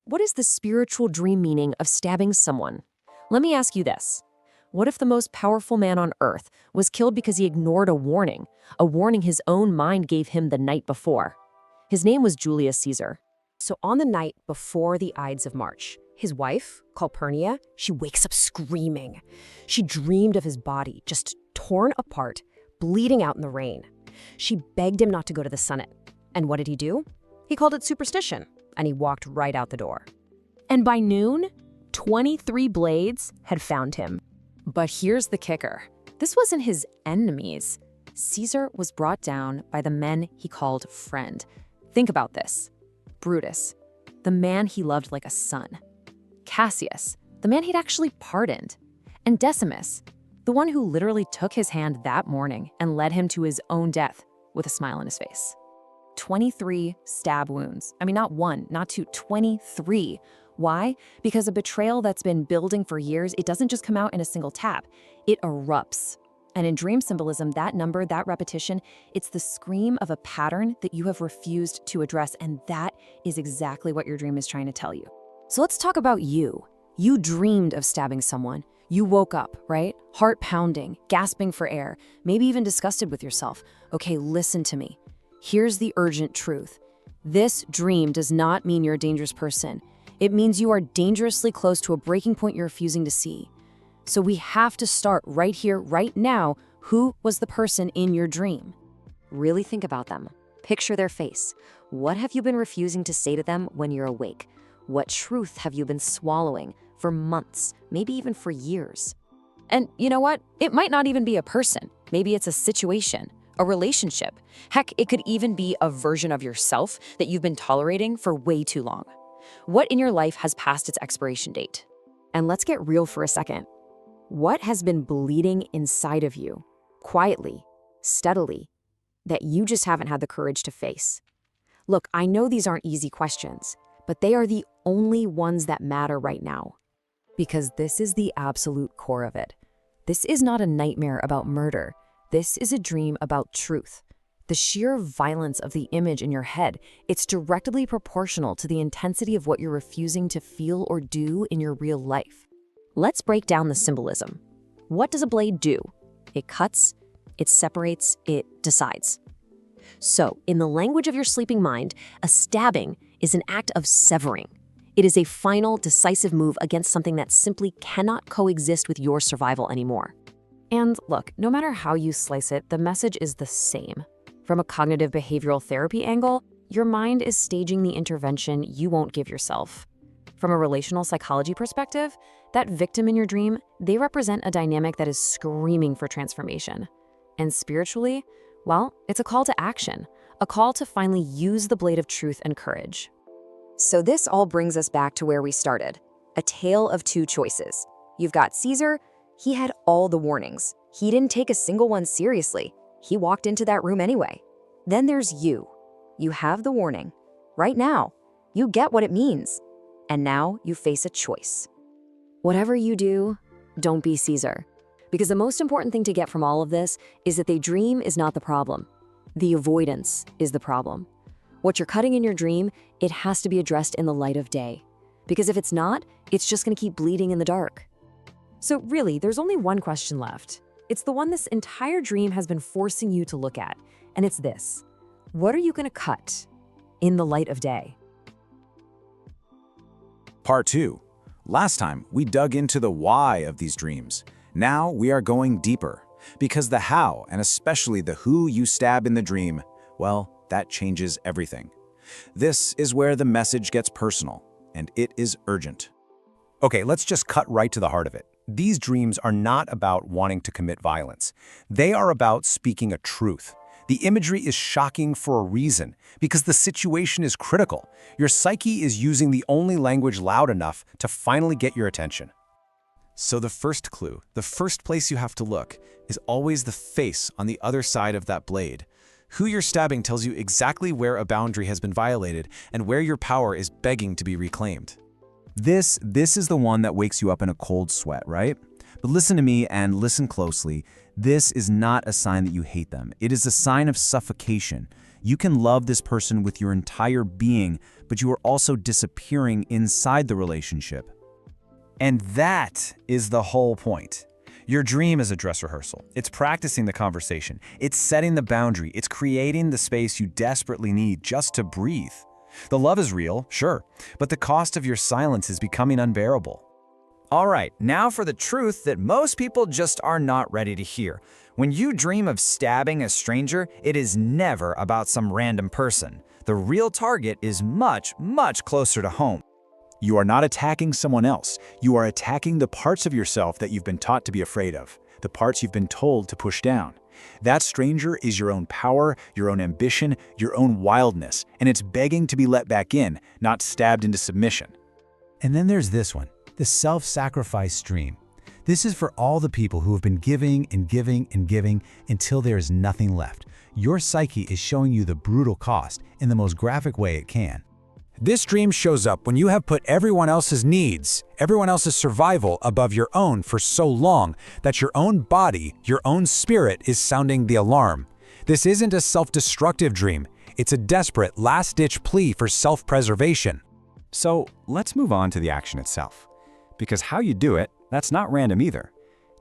what is the spiritual dream meaning of stabbing someone? Let me ask you this. What if the most powerful man on earth was killed because he ignored a warning his own mind gave him the night before? His name was Julius Caesar. So on the night before the Ides of March, his wife, Calpurnia, she wakes up screaming. She dreamed of his body just torn apart, bleeding out in the rain. She begged him not to go to the Senate. And what did he do? He called it superstition, and he walked right out the door. And by noon, 23 blades had found him. But here's the kicker. This wasn't his enemies. Caesar was brought down by the men he called friend. Think about this. Brutus, the man he loved like a son. Cassius, the man he'd actually pardoned. And Decimus, the one who literally took his hand that morning and led him to his own death with a smile on his face. 23 stab wounds. I mean, not one, not two, 23. Why? Because a betrayal that's been building for years, it doesn't just come out in a single tap. It erupts. And in dream symbolism, that number, that repetition, it's the scream of a pattern that you have refused to address, and that is exactly what your dream is trying to tell you. So let's talk about you. You dreamed of stabbing someone. You woke up, right? Heart pounding, gasping for air, maybe even disgusted with yourself. Okay, listen to me. Here's the urgent truth. This dream does not mean you're a dangerous person. It means you are dangerously close to a breaking point you're refusing to see. So we have to start right here, right now. Who was the person in your dream? Really think about them. Picture their face. What have you been refusing to say to them when you're awake? What truth have you been swallowing for months, maybe even for years? And you know what? It might not even be a person. Maybe it's a situation, a relationship. Heck, it could even be a version of yourself that you've been tolerating for way too long. What in your life has passed its expiration date? And let's get real for a second. What has been bleeding inside of you, quietly, steadily, that you just haven't had the courage to face? Look, I know these aren't easy questions, but they are the only ones that matter right now. Because this is the absolute core of it. This is not a nightmare about murder. This is a dream about truth. The sheer violence of the image in your head, it's directly proportional to the intensity of what you're refusing to feel or do in your real life. Let's break down the symbolism. What does a blade do? It cuts, it separates, it decides. So, in the language of your sleeping mind, a stabbing is an act of severing. It is a final, decisive move against something that simply cannot coexist with your survival anymore. And look, no matter how you slice it, the message is the same. From a cognitive behavioral therapy angle, your mind is staging the intervention you won't give yourself. From a relational psychology perspective, that victim in your dream, they represent a dynamic that is screaming for transformation. And spiritually, well, it's a call to action, a call to finally use the blade of truth and courage. So this all brings us back to where we started, a tale of two choices. You've got Caesar, he had all the warnings. He didn't take a single one seriously. He walked into that room anyway. Then there's you. You have the warning. Right now, you get what it means. And now you face a choice. Whatever you do, don't be Caesar. Because the most important thing to get from all of this is that the dream is not the problem. The avoidance is the problem. What you're cutting in your dream, it has to be addressed in the light of day. Because if it's not, it's just gonna keep bleeding in the dark. So really, there's only one question left. It's the one this entire dream has been forcing you to look at. And it's this. What are you gonna cut in the light of day? Part 2. Last time, we dug into the why of these dreams. Now we are going deeper, because the how, and especially the who you stab in the dream, well, that changes everything. This is where the message gets personal, and it is urgent. Okay, let's just cut right to the heart of it. These dreams are not about wanting to commit violence. They are about speaking a truth. The imagery is shocking for a reason, because the situation is critical. Your psyche is using the only language loud enough to finally get your attention. So the first clue, the first place you have to look, is always the face on the other side of that blade. Who you're stabbing tells you exactly where a boundary has been violated and where your power is begging to be reclaimed. This is the one that wakes you up in a cold sweat, right? But listen to me and listen closely. This is not a sign that you hate them. It is a sign of suffocation. You can love this person with your entire being, but you are also disappearing inside the relationship. And that is the whole point. Your dream is a dress rehearsal. It's practicing the conversation. It's setting the boundary. It's creating the space you desperately need just to breathe. The love is real, sure, but the cost of your silence is becoming unbearable. All right, now for the truth that most people just are not ready to hear. When you dream of stabbing a stranger, it is never about some random person. The real target is much, much closer to home. You are not attacking someone else. You are attacking the parts of yourself that you've been taught to be afraid of, the parts you've been told to push down. That stranger is your own power, your own ambition, your own wildness, and it's begging to be let back in, not stabbed into submission. And then there's this one, the self-sacrifice dream. This is for all the people who have been giving and giving and giving until there is nothing left. Your psyche is showing you the brutal cost in the most graphic way it can. This dream shows up when you have put everyone else's needs, everyone else's survival above your own for so long that your own body, your own spirit is sounding the alarm. This isn't a self-destructive dream. It's a desperate, last-ditch plea for self-preservation. So let's move on to the action itself. Because how you do it, that's not random either.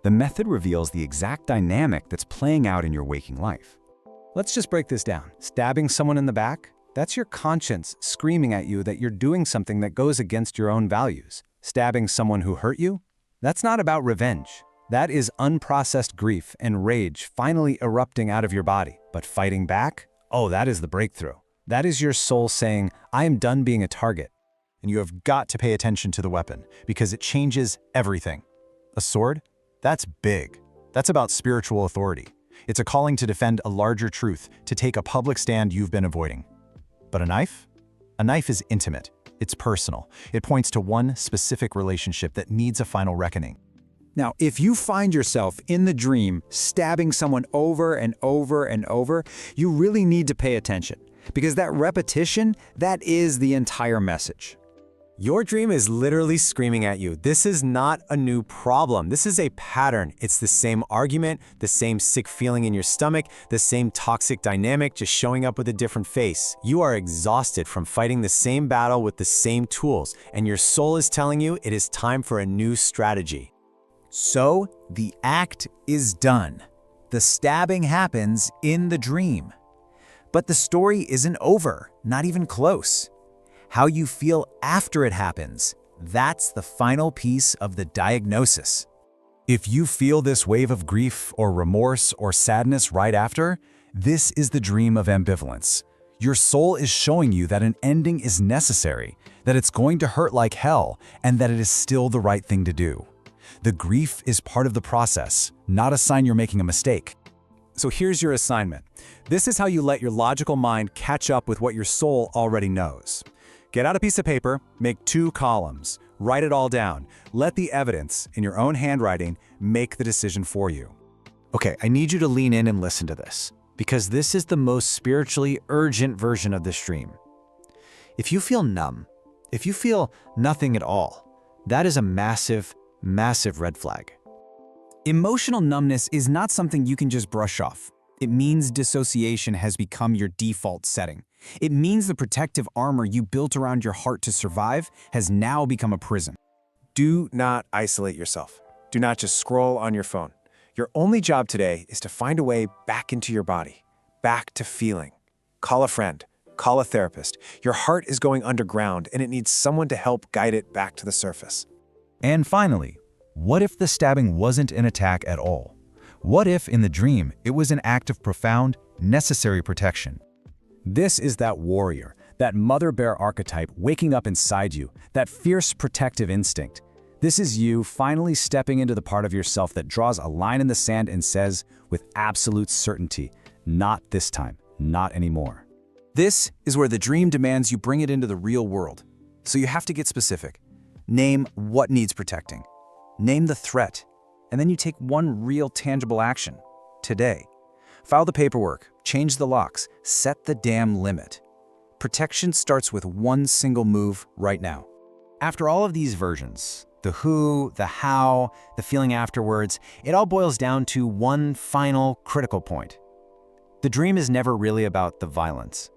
The method reveals the exact dynamic that's playing out in your waking life. Let's just break this down. Stabbing someone in the back? That's your conscience screaming at you that you're doing something that goes against your own values. Stabbing someone who hurt you? That's not about revenge. That is unprocessed grief and rage finally erupting out of your body. But fighting back? Oh, that is the breakthrough. That is your soul saying, I am done being a target. And you have got to pay attention to the weapon because it changes everything. A sword? That's big. That's about spiritual authority. It's a calling to defend a larger truth, to take a public stand you've been avoiding. But a knife? A knife is intimate. It's personal. It points to one specific relationship that needs a final reckoning. Now, if you find yourself in the dream stabbing someone over and over and over, you really need to pay attention because that repetition, that is the entire message. Your dream is literally screaming at you. This is not a new problem. This is a pattern. It's the same argument, the same sick feeling in your stomach, the same toxic dynamic, just showing up with a different face. You are exhausted from fighting the same battle with the same tools, and your soul is telling you it is time for a new strategy. So, the act is done. The stabbing happens in the dream. But the story isn't over, not even close. How you feel after it happens, that's the final piece of the diagnosis. If you feel this wave of grief or remorse or sadness right after, this is the dream of ambivalence. Your soul is showing you that an ending is necessary, that it's going to hurt like hell, and that it is still the right thing to do. The grief is part of the process, not a sign you're making a mistake. So here's your assignment. This is how you let your logical mind catch up with what your soul already knows. Get out a piece of paper, make 2 columns, write it all down. Let the evidence, in your own handwriting, make the decision for you. Okay, I need you to lean in and listen to this, because this is the most spiritually urgent version of this dream. If you feel numb, if you feel nothing at all, that is a massive, massive red flag. Emotional numbness is not something you can just brush off. It means dissociation has become your default setting. It means the protective armor you built around your heart to survive has now become a prison. Do not isolate yourself. Do not just scroll on your phone. Your only job today is to find a way back into your body, back to feeling. Call a friend, call a therapist. Your heart is going underground and it needs someone to help guide it back to the surface. And finally, what if the stabbing wasn't an attack at all? What if, in the dream, it was an act of profound, necessary protection? This is that warrior, that mother bear archetype waking up inside you, that fierce protective instinct. This is you finally stepping into the part of yourself that draws a line in the sand and says, with absolute certainty, not this time, not anymore. This is where the dream demands you bring it into the real world. So you have to get specific. Name what needs protecting. Name the threat. And then you take one real tangible action, today. File the paperwork, change the locks, set the damn limit. Protection starts with one single move right now. After all of these versions, the who, the how, the feeling afterwards, it all boils down to one final critical point. The dream is never really about the violence.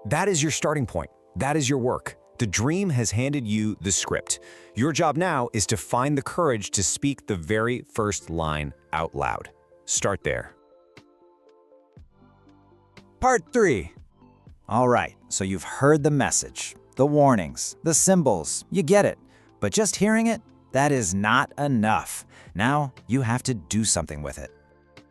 That is your starting point. That is your work. The dream has handed you the script. Your job now is to find the courage to speak the very first line out loud. Start there. Part 3. All right, so you've heard the message, the warnings, the symbols, you get it. But just hearing it, that is not enough. Now you have to do something with it.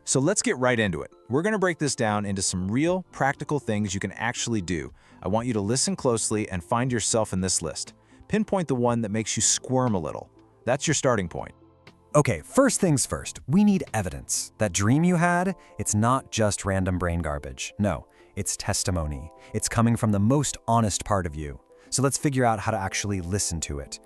So let's get right into it. We're going to break this down into some real, practical things you can actually do. I want you to listen closely and find yourself in this list. Pinpoint the one that makes you squirm a little. That's your starting point. Okay, first things first, we need evidence. That dream you had, it's not just random brain garbage. No, it's testimony. It's coming from the most honest part of you. So let's figure out how to actually listen to it.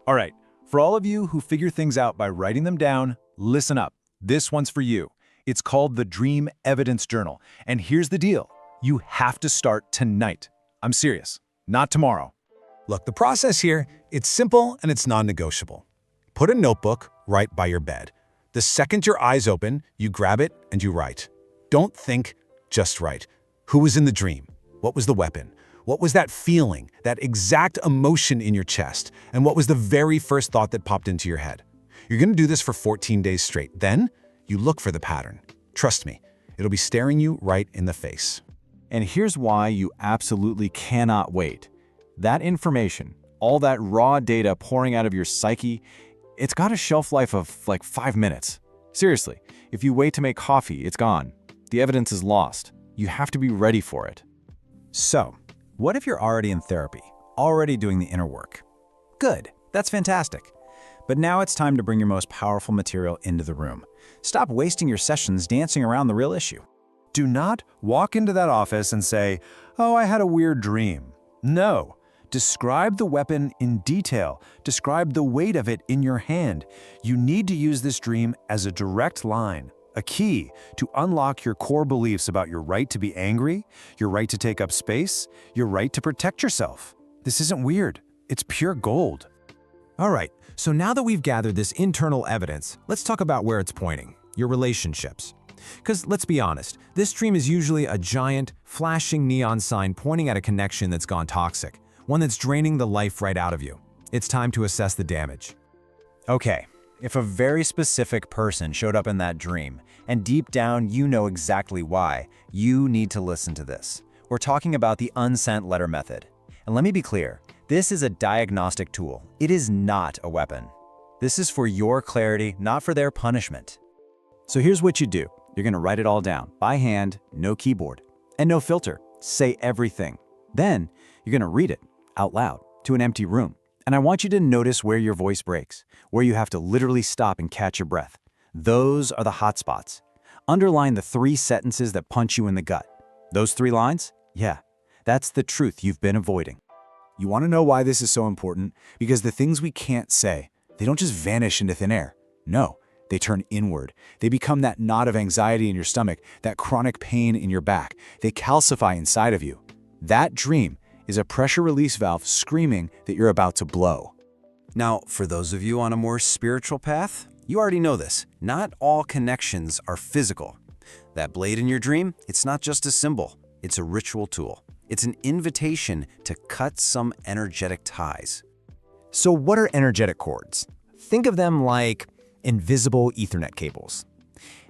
All right, for all of you who figure things out by writing them down, listen up. This one's for you. It's called the Dream Evidence Journal. And here's the deal. You have to start tonight. I'm serious, not tomorrow. Look, the process here, it's simple and it's non-negotiable. Put a notebook right by your bed. The second your eyes open, you grab it and you write. Don't think, just write. Who was in the dream? What was the weapon? What was that feeling, that exact emotion in your chest? And what was the very first thought that popped into your head? You're going to do this for 14 days straight. Then you look for the pattern. Trust me, it'll be staring you right in the face. And here's why you absolutely cannot wait. That information, all that raw data pouring out of your psyche, it's got a shelf life of like 5 minutes. Seriously, if you wait to make coffee, it's gone. The evidence is lost. You have to be ready for it. So, what if you're already in therapy, already doing the inner work? Good, that's fantastic. But now it's time to bring your most powerful material into the room. Stop wasting your sessions dancing around the real issue. Do not walk into that office and say, "Oh, I had a weird dream." No. Describe the weapon in detail. Describe the weight of it in your hand. You need to use this dream as a direct line, a key to unlock your core beliefs about your right to be angry, your right to take up space, your right to protect yourself. This isn't weird. It's pure gold. All right, so now that we've gathered this internal evidence, let's talk about where it's pointing, your relationships. Because let's be honest, this dream is usually a giant, flashing neon sign pointing at a connection that's gone toxic, one that's draining the life right out of you. It's time to assess the damage. Okay, if a very specific person showed up in that dream, and deep down you know exactly why, you need to listen to this. We're talking about the unsent letter method. And let me be clear, this is a diagnostic tool. It is not a weapon. This is for your clarity, not for their punishment. So here's what you do. You're going to write it all down, by hand, no keyboard, and no filter. Say everything. Then you're going to read it out loud to an empty room. And I want you to notice where your voice breaks, where you have to literally stop and catch your breath. Those are the hot spots. Underline the 3 sentences that punch you in the gut. Those 3 lines? Yeah, that's the truth you've been avoiding. You want to know why this is so important? Because the things we can't say, they don't just vanish into thin air. No, they turn inward. They become that knot of anxiety in your stomach, that chronic pain in your back. They calcify inside of you. That dream is a pressure release valve screaming that you're about to blow. Now, for those of you on a more spiritual path, you already know this. Not all connections are physical. That blade in your dream, it's not just a symbol. It's a ritual tool. It's an invitation to cut some energetic ties. So what are energetic cords? Think of them like invisible Ethernet cables.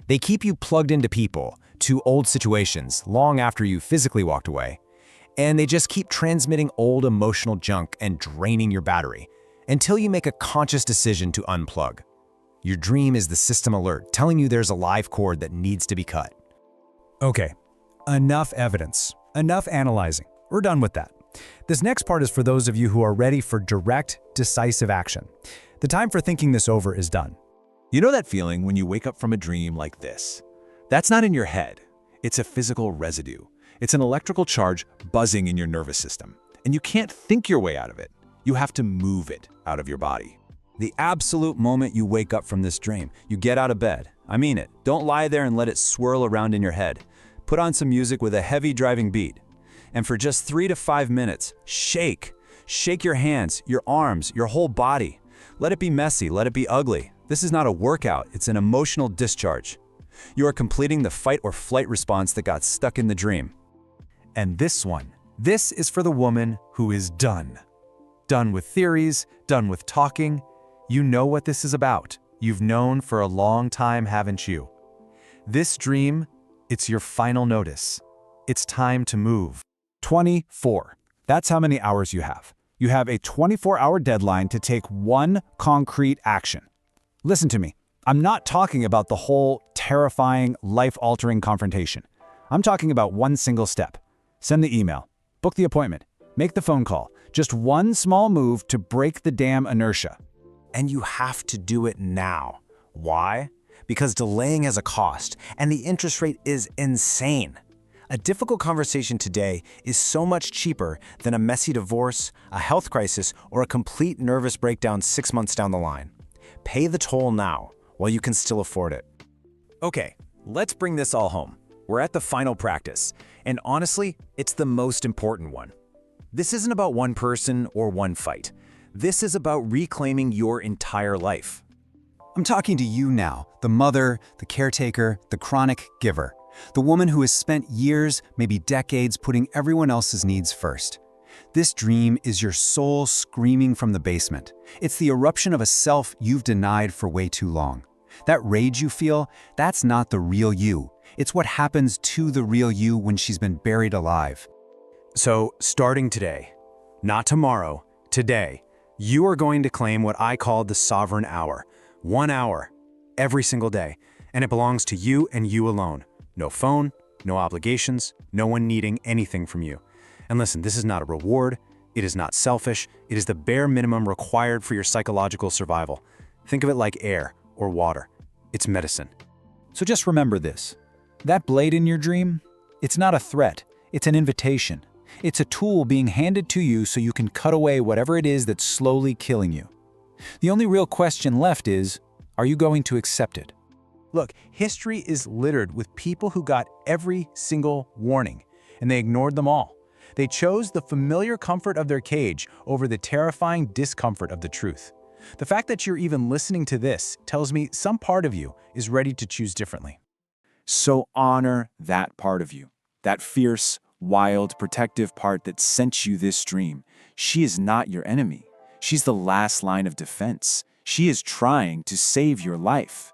They keep you plugged into people, to old situations, long after you physically walked away. And they just keep transmitting old emotional junk and draining your battery until you make a conscious decision to unplug. Your dream is the system alert telling you there's a live cord that needs to be cut. Okay, enough evidence, enough analyzing. We're done with that. This next part is for those of you who are ready for direct, decisive action. The time for thinking this over is done. You know that feeling when you wake up from a dream like this? That's not in your head. It's a physical residue. It's an electrical charge buzzing in your nervous system. And you can't think your way out of it. You have to move it out of your body. The absolute moment you wake up from this dream, you get out of bed. I mean it. Don't lie there and let it swirl around in your head. Put on some music with a heavy driving beat. And for just 3 to 5 minutes, shake. Shake your hands, your arms, your whole body. Let it be messy, let it be ugly. This is not a workout, it's an emotional discharge. You are completing the fight or flight response that got stuck in the dream. And this is for the woman who is done. Done with theories, done with talking. You know what this is about. You've known for a long time, haven't you? This dream, it's your final notice. It's time to move. 24. That's how many hours you have. You have a 24-hour deadline to take one concrete action. Listen to me. I'm not talking about the whole terrifying, life-altering confrontation. I'm talking about one single step. Send the email, book the appointment, make the phone call. Just one small move to break the damn inertia. And you have to do it now. Why? Because delaying has a cost, and the interest rate is insane. A difficult conversation today is so much cheaper than a messy divorce, a health crisis, or a complete nervous breakdown 6 months down the line. Pay the toll now, while you can still afford it. Okay, let's bring this all home. We're at the final practice, and honestly, it's the most important one. This isn't about one person or one fight. This is about reclaiming your entire life. I'm talking to you now, the mother, the caretaker, the chronic giver. The woman who has spent years, maybe decades, putting everyone else's needs first. This dream is your soul screaming from the basement. It's the eruption of a self you've denied for way too long. That rage you feel, that's not the real you. It's what happens to the real you when she's been buried alive. So, starting today, not tomorrow, today, you are going to claim what I call the sovereign hour. 1 hour, every single day, and it belongs to you and you alone. No phone, no obligations, no one needing anything from you. And listen, this is not a reward, it is not selfish, it is the bare minimum required for your psychological survival. Think of it like air or water. It's medicine. So just remember this. That blade in your dream, it's not a threat, it's an invitation. It's a tool being handed to you so you can cut away whatever it is that's slowly killing you. The only real question left is, are you going to accept it? Look, history is littered with people who got every single warning, and they ignored them all. They chose the familiar comfort of their cage over the terrifying discomfort of the truth. The fact that you're even listening to this tells me some part of you is ready to choose differently. So honor that part of you, that fierce, wild, protective part that sent you this dream. She is not your enemy. She's the last line of defense. She is trying to save your life.